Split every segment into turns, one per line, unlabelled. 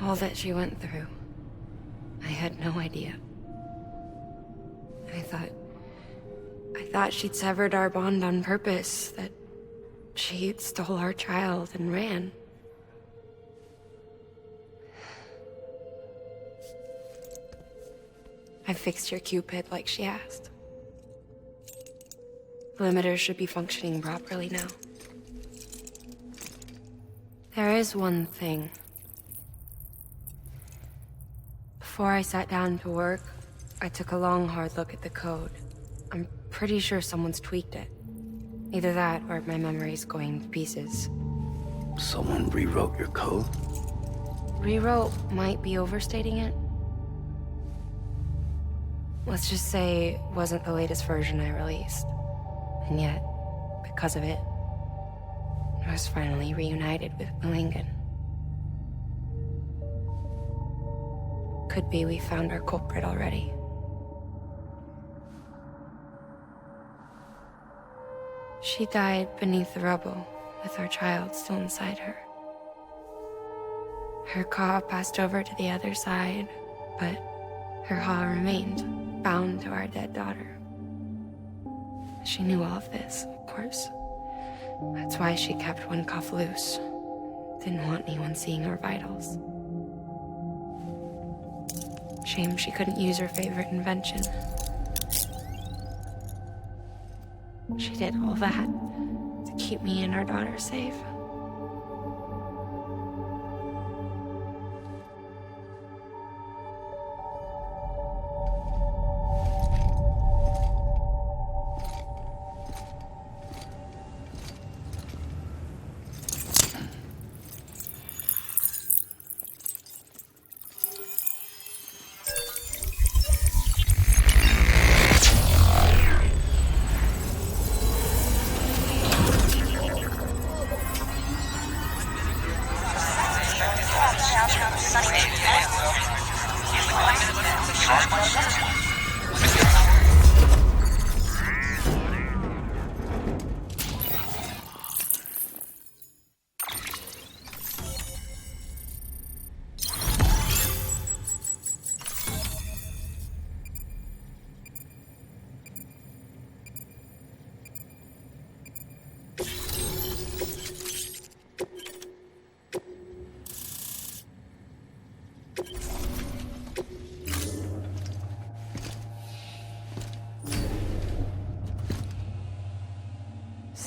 All that she went through. I had no idea. I thought she'd severed our bond on purpose, that she stole our child and ran. I fixed your Cupid like she asked. The limiter should be functioning properly now. There is one thing. Before I sat down to work, I took a long, hard look at the code. I'm pretty sure someone's tweaked it. Either that, or my memory's going to pieces.
Someone rewrote your code?
Rewrote might be overstating it. Let's just say it wasn't the latest version I released. And yet, because of it, I was finally reunited with Malingen. Could be we found our culprit already. She died beneath the rubble, with our child still inside her. Her Ka passed over to the other side, but her Ha remained, bound to our dead daughter. She knew all of this, of course. That's why she kept one cuff loose. Didn't want anyone seeing her vitals. Shame she couldn't use her favorite invention. She did all that to keep me and our daughter safe.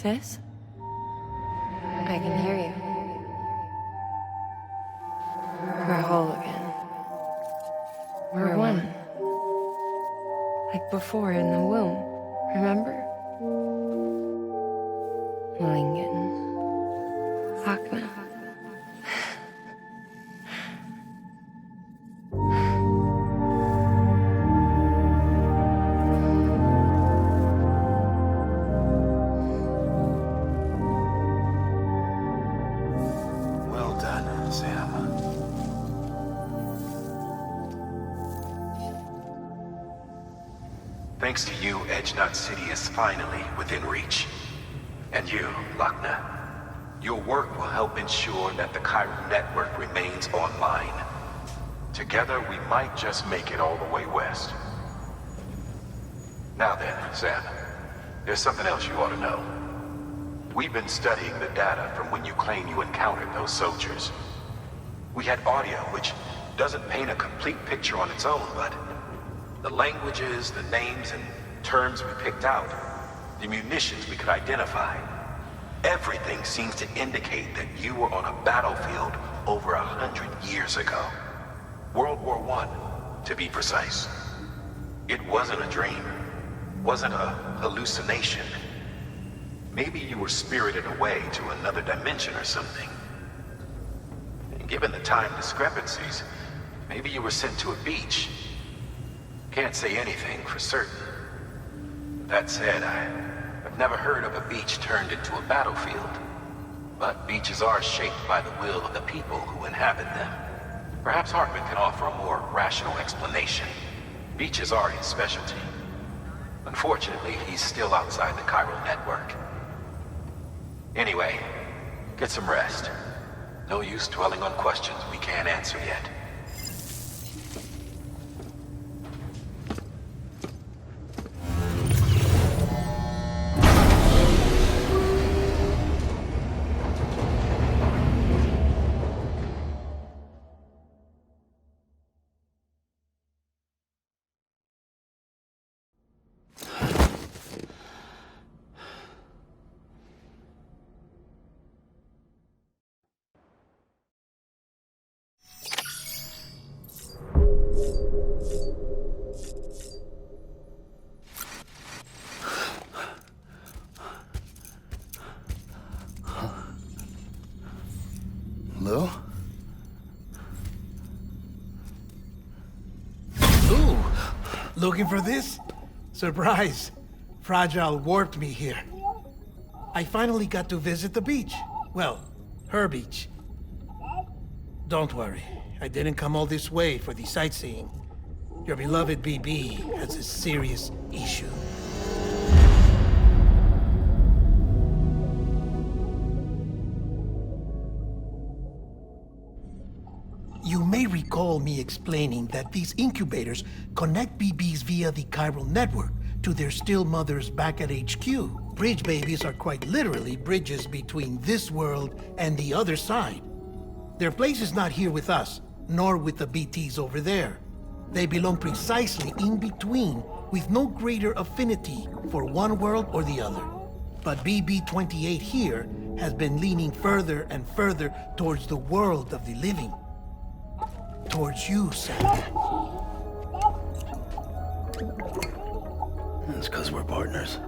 Sis? I can hear you. We're whole again. We're one. Like before in the womb, remember? Malingen. Akna.
Thanks to you, Edgenut City is finally within reach. And you, Lakna, your work will help ensure that the Chiral network remains online. Together, we might just make it all the way west. Now then, Sam, there's something else you ought to know. We've been studying the data from when you claim you encountered those soldiers. We had audio, which doesn't paint a complete picture on its own, but the languages, the names, and terms we picked out, the munitions we could identify, everything seems to indicate that you were on a battlefield over 100 years ago. World War I, to be precise. It wasn't a dream, wasn't a hallucination. Maybe you were spirited away to another dimension or something. And given the time discrepancies, maybe you were sent to a beach. Can't say anything for certain. That said, I've never heard of a beach turned into a battlefield. But beaches are shaped by the will of the people who inhabit them. Perhaps Hartman can offer a more rational explanation. Beaches are his specialty. Unfortunately, he's still outside the Chiral network. Anyway, get some rest. No use dwelling on questions we can't answer yet.
Lou?
Ooh, looking for this? Surprise. Fragile warped me here. I finally got to visit the beach. Well, her beach. Don't worry, I didn't come all this way for the sightseeing. Your beloved BB has a serious issue. You may recall me explaining that these incubators connect BBs via the chiral network to their still mothers back at HQ. Bridge babies are quite literally bridges between this world and the other side. Their place is not here with us, nor with the BTs over there. They belong precisely in between, with no greater affinity for one world or the other. But BB-28 here has been leaning further and further towards the world of the living. Towards you, Sam.
It's because we're partners.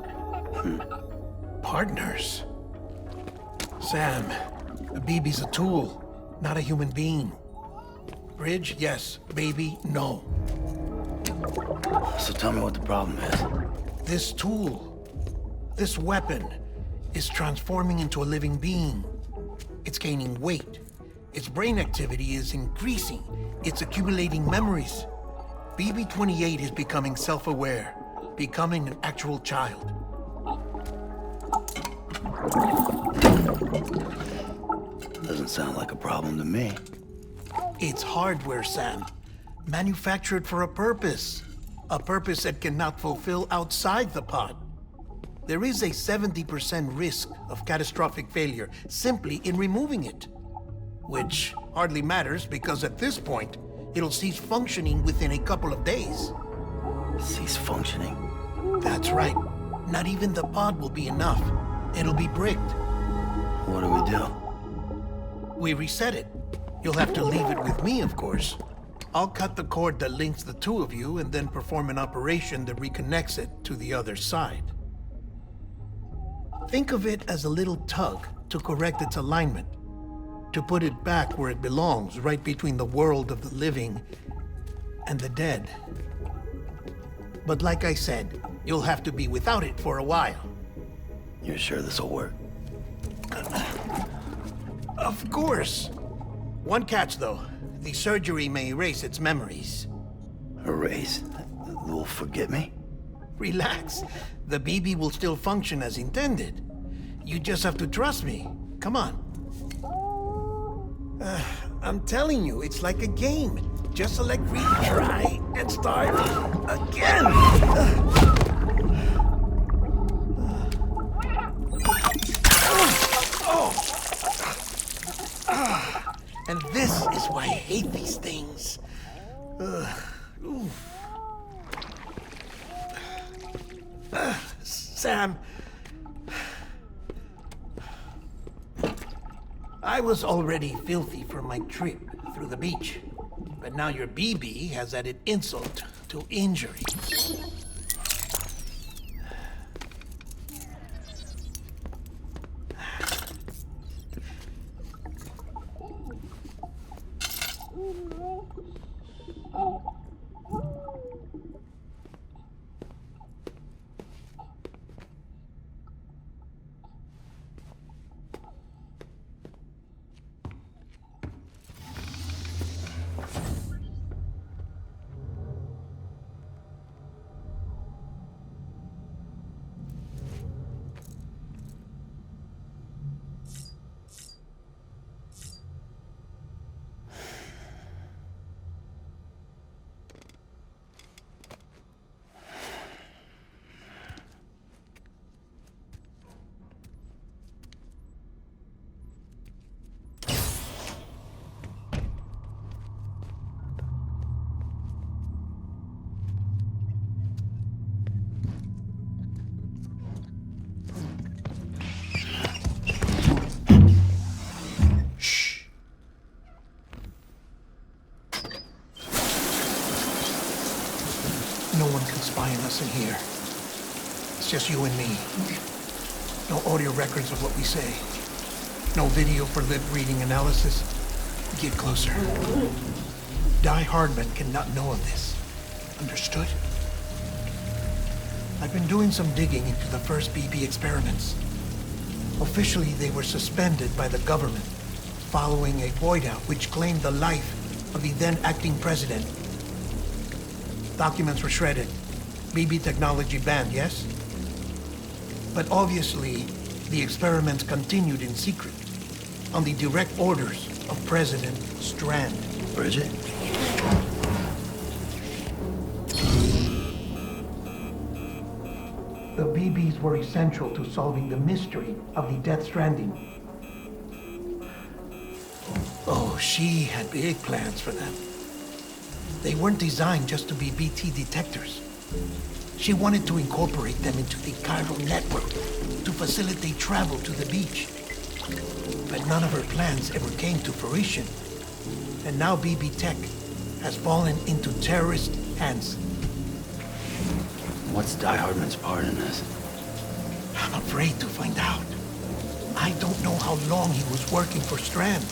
Partners? Sam, a BB's a tool, not a human being. Bridge, yes. Baby, no.
So tell me what the problem is.
This tool, this weapon, is transforming into a living being. It's gaining weight. Its brain activity is increasing. It's accumulating memories. BB-28 is becoming self-aware, becoming an actual child.
Doesn't sound like a problem to me.
It's hardware, Sam. Manufactured for a purpose. A purpose it cannot fulfill outside the pod. There is a 70% risk of catastrophic failure simply in removing it. Which hardly matters because at this point, it'll cease functioning within a couple of days.
Cease functioning?
That's right. Not even the pod will be enough. It'll be bricked.
What do we do?
We reset it. You'll have to leave it with me, of course. I'll cut the cord that links the two of you and then perform an operation that reconnects it to the other side. Think of it as a little tug to correct its alignment. To put it back where it belongs, right between the world of the living and the dead. But like I said, you'll have to be without it for a while.
You're sure this'll work?
Of course. One catch, though. The surgery may erase its memories.
Erase? Will forget me?
Relax. The BB will still function as intended. You just have to trust me. Come on. I'm telling you, it's like a game. Just select retry and start again. And this is why I hate these things. Sam, I was already filthy from my trip through the beach, but now your BB has added insult to injury. us in here. It's just you and me. No audio records of what we say. No video for lip-reading analysis. Get closer. Die Hardman cannot know of this. Understood? I've been doing some digging into the first BB experiments. Officially, they were suspended by the government following a void-out which claimed the life of the then-acting president. Documents were shredded. BB technology banned, yes? But obviously, the experiments continued in secret, on the direct orders of President Strand.
Bridget?
The BBs were essential to solving the mystery of the Death Stranding. Oh, she had big plans for them. They weren't designed just to be BT detectors. She wanted to incorporate them into the chiral network to facilitate travel to the beach. But none of her plans ever came to fruition. And now BB Tech has fallen into terrorist hands.
What's Die Hardman's part in this?
I'm afraid to find out. I don't know how long he was working for Strand.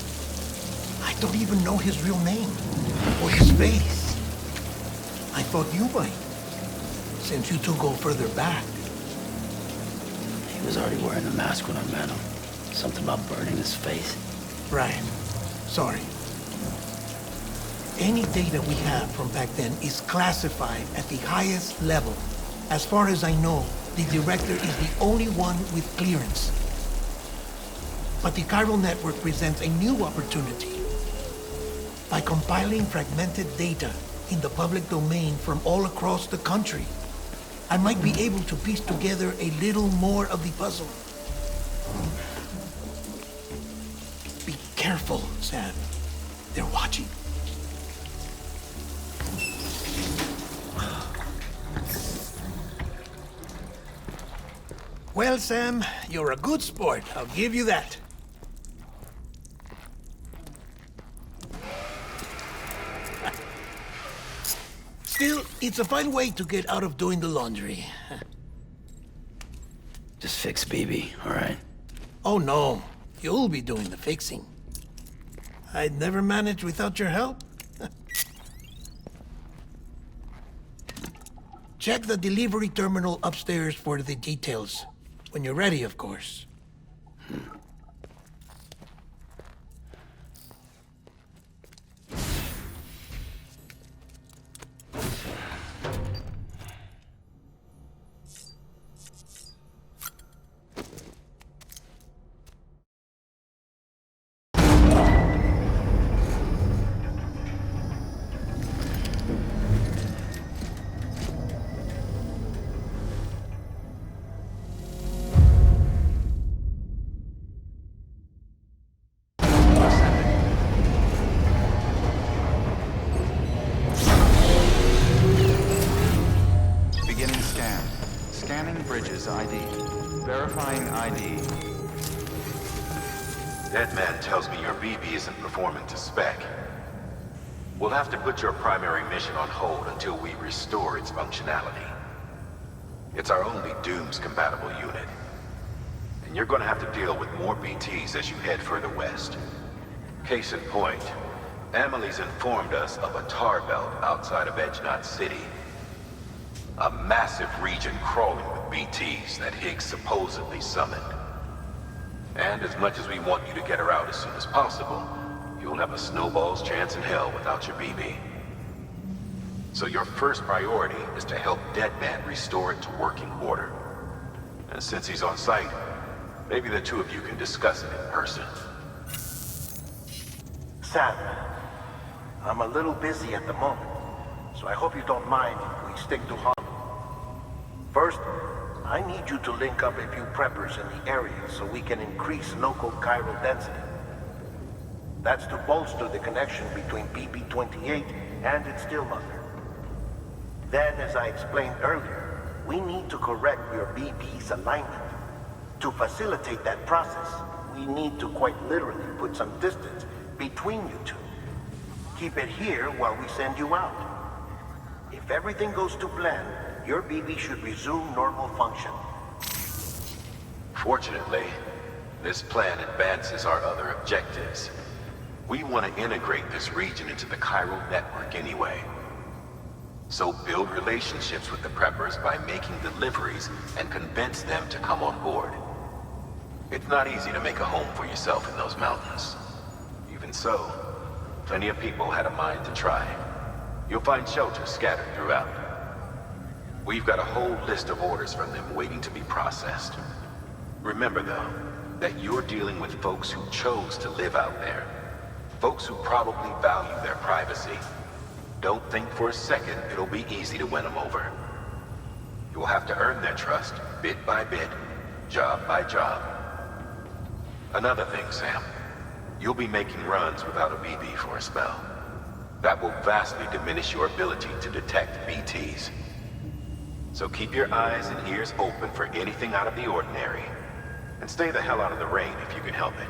I don't even know his real name or his face. I thought you might, since you two go further back.
He was already wearing the mask when I met him. Something about burning his face.
Right. Sorry. Any data we have from back then is classified at the highest level. As far as I know, the director is the only one with clearance. But the chiral network presents a new opportunity. By compiling fragmented data in the public domain from all across the country, I might be able to piece together a little more of the puzzle. Be careful, Sam. They're watching. Well, Sam, you're a good sport. I'll give you that. Still, it's a fine way to get out of doing the laundry.
Just fix BB, all right?
Oh, no. You'll be doing the fixing. I'd never manage without your help. Check the delivery terminal upstairs for the details. When you're ready, of course.
Deadman tells me your BB isn't performing to spec. We'll have to put your primary mission on hold until we restore its functionality. It's our only Dooms-compatible unit. And you're gonna have to deal with more BTs as you head further west. Case in point, Emily's informed us of a tar belt outside of Edgenot City. A massive region crawling with BTs that Higgs supposedly summoned. And as much as we want you to get her out as soon as possible, you'll have a snowball's chance in hell without your BB. So your first priority is to help Deadman restore it to working order. And since he's on site, maybe the two of you can discuss it in person.
Sam, I'm a little busy at the moment, so I hope you don't mind if we stick to Harlem. First, I need you to link up a few preppers in the area so we can increase local chiral density. That's to bolster the connection between BB-28 and its still mother. Then, as I explained earlier, we need to correct your BB's alignment. To facilitate that process, we need to quite literally put some distance between you two. Keep it here while we send you out. If everything goes to plan, your BB should resume normal function.
Fortunately, this plan advances our other objectives. We want to integrate this region into the chiral network anyway. So build relationships with the preppers by making deliveries and convince them to come on board. It's not easy to make a home for yourself in those mountains. Even so, plenty of people had a mind to try. You'll find shelters scattered throughout. We've got a whole list of orders from them waiting to be processed. Remember, though, that you're dealing with folks who chose to live out there. Folks who probably value their privacy. Don't think for a second it'll be easy to win them over. You'll have to earn their trust, bit by bit, job by job. Another thing, Sam. You'll be making runs without a BB for a spell. That will vastly diminish your ability to detect BTs. So keep your eyes and ears open for anything out of the ordinary. And stay the hell out of the rain if you can help it.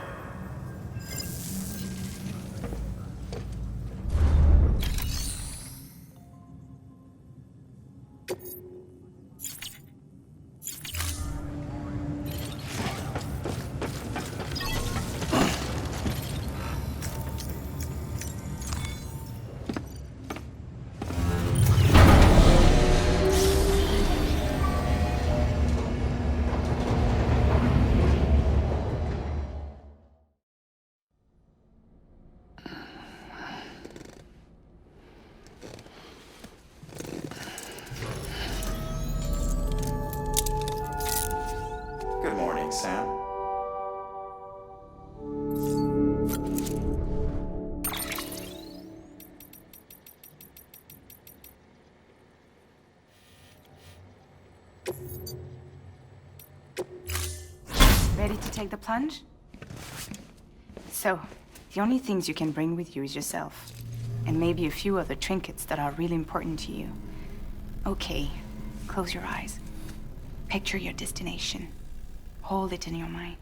Good morning, Sam.
Ready to take the plunge? So, the only things you can bring with you is yourself. And maybe a few other trinkets that are really important to you. Okay, close your eyes. Picture your destination. Hold it in your mind.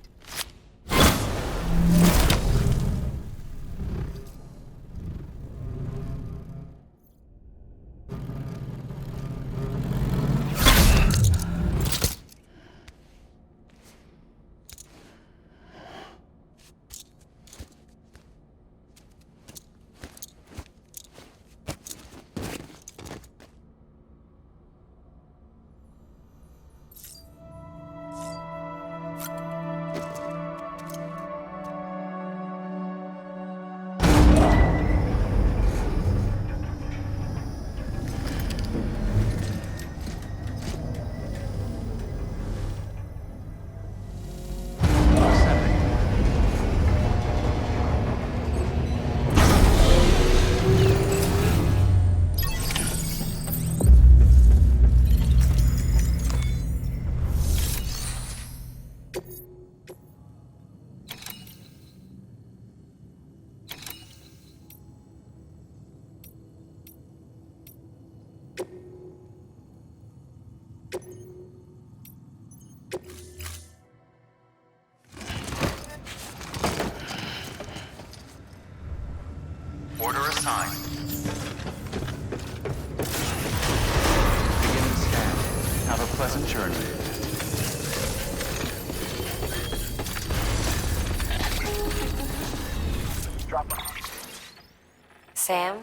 Order assigned. Beginning scan. Have a pleasant journey.
Sam?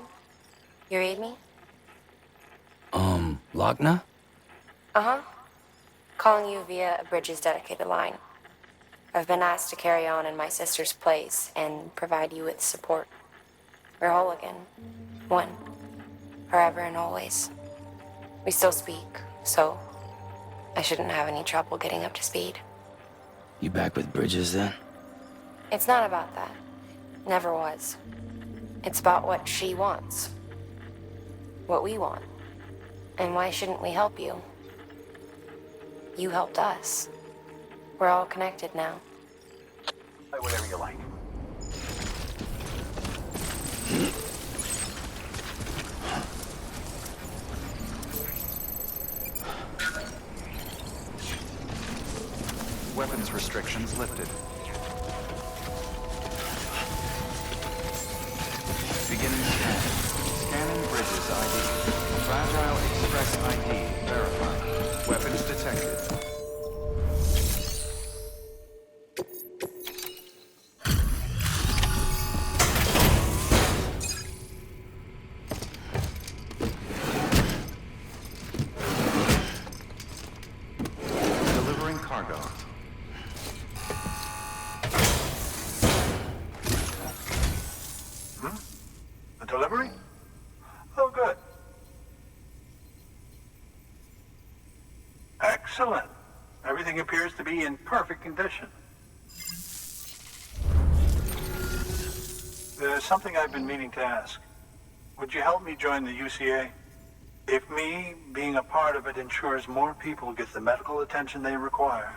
You read me?
Lochna?
Uh-huh. Calling you via a Bridges dedicated line. I've been asked to carry on in my sister's place and provide you with support. We're whole again. One. Forever and always. We still speak, so I shouldn't have any trouble getting up to speed.
You back with Bridges then?
It's not about that. Never was. It's about what she wants. What we want. And why shouldn't we help you? You helped us. We're all connected now.
Whatever you like.
Weapons restrictions lifted. Beginning scan. Scanning Bridges ID. Fragile Press ID. Verified. Weapons detected. Delivering cargo.
A delivery? Oh, good. Excellent. Everything appears to be in perfect condition. There's something I've been meaning to ask. Would you help me join the UCA? If me being a part of it ensures more people get the medical attention they require,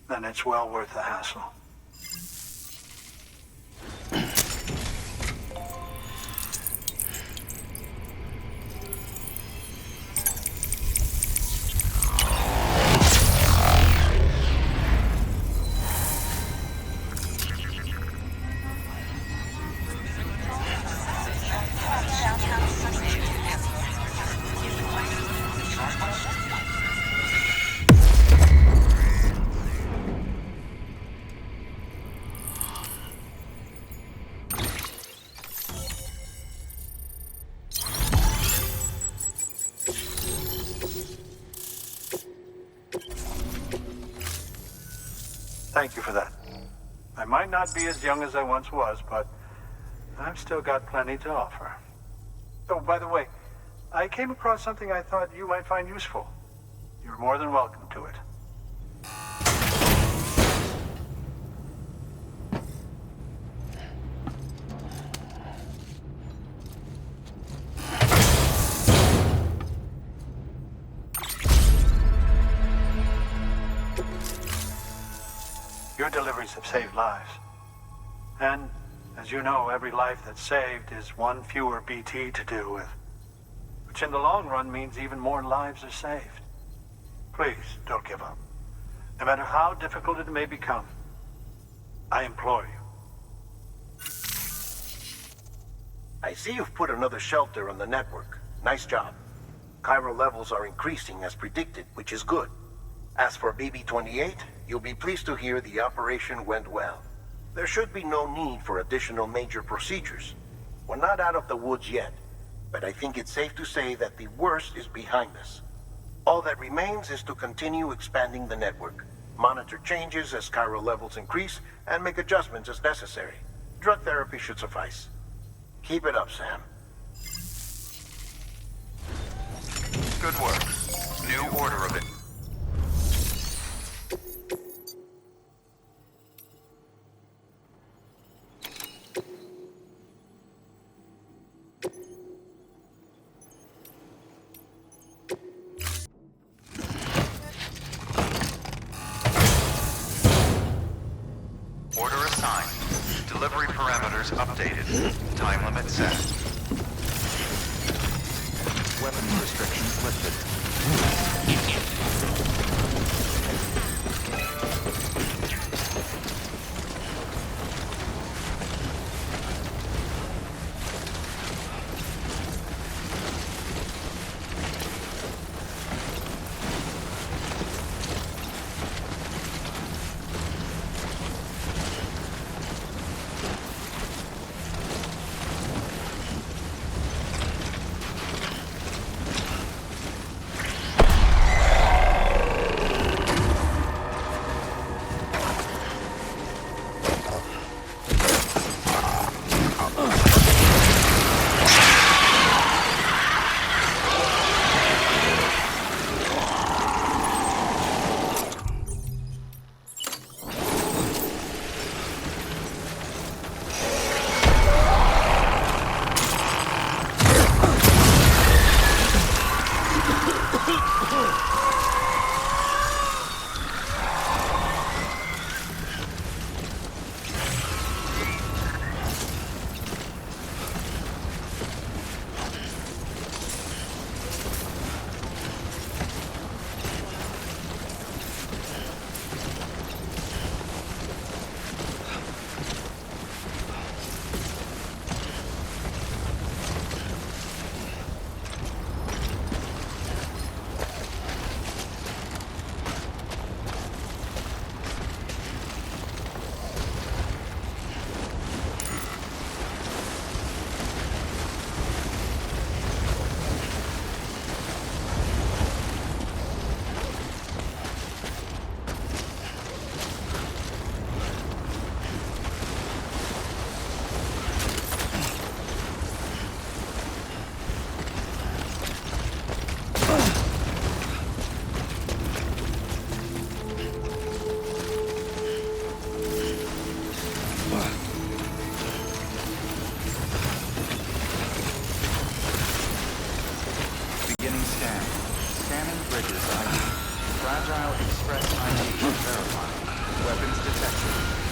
then it's well worth the hassle. Thank you for that. I might not be as young as I once was, but I've still got plenty to offer. Oh, by the way, I came across something I thought you might find useful. You're more than welcome to it. Your deliveries have saved lives. And, as you know, every life that's saved is one fewer BT to deal with. Which in the long run means even more lives are saved. Please, don't give up. No matter how difficult it may become, I implore you. I see you've put another shelter on the network. Nice job. Chiral levels are increasing as predicted, which is good. As for BB-28, you'll be pleased to hear the operation went well. There should be no need for additional major procedures. We're not out of the woods yet, but I think it's safe to say that the worst is behind us. All that remains is to continue expanding the network, monitor changes as chiral levels increase, and make adjustments as necessary. Drug therapy should suffice. Keep it up, Sam.
Good work. New order of it. Order assigned. Delivery parameters updated. Time limit set. Weapons restrictions lifted.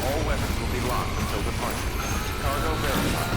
All weapons will be locked until departure. Cargo verified.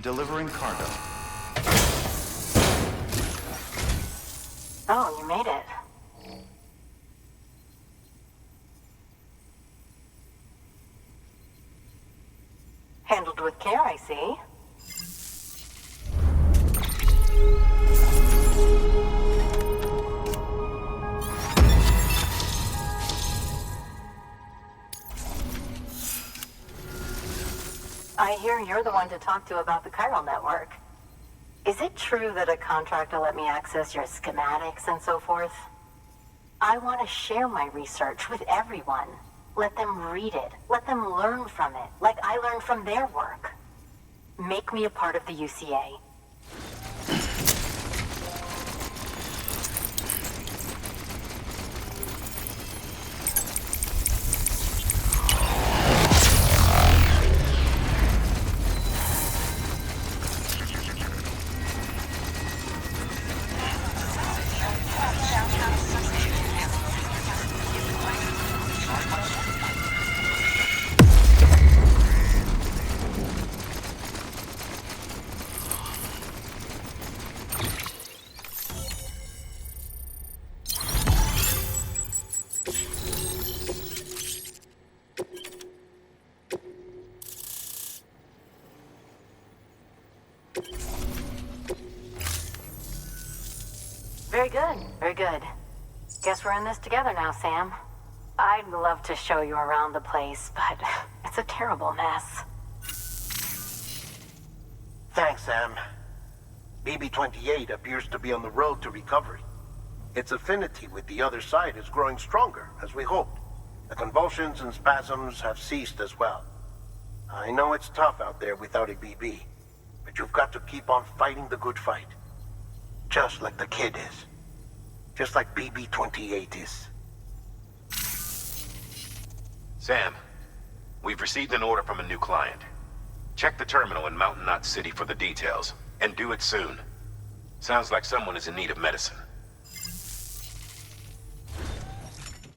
Delivering cargo.
Oh, you made it. Handled with care, I see. I hear you're the one to talk to about the chiral network. Is it true that a contractor let me access your schematics and so forth? I want to share my research with everyone. Let them read it. Let them learn from it, like I learned from their work. Make me a part of the UCA. Very good, very good. Guess we're in this together now, Sam. I'd love to show you around the place, but it's a terrible mess.
Thanks, Sam. BB-28 appears to be on the road to recovery. Its affinity with the other side is growing stronger, as we hoped. The convulsions and spasms have ceased as well. I know it's tough out there without a BB, but you've got to keep on fighting the good fight. Just like the kid is. Just like BB-28 is.
Sam, we've received an order from a new client. Check the terminal in Mountain Knot City for the details, and do it soon. Sounds like someone is in need of medicine.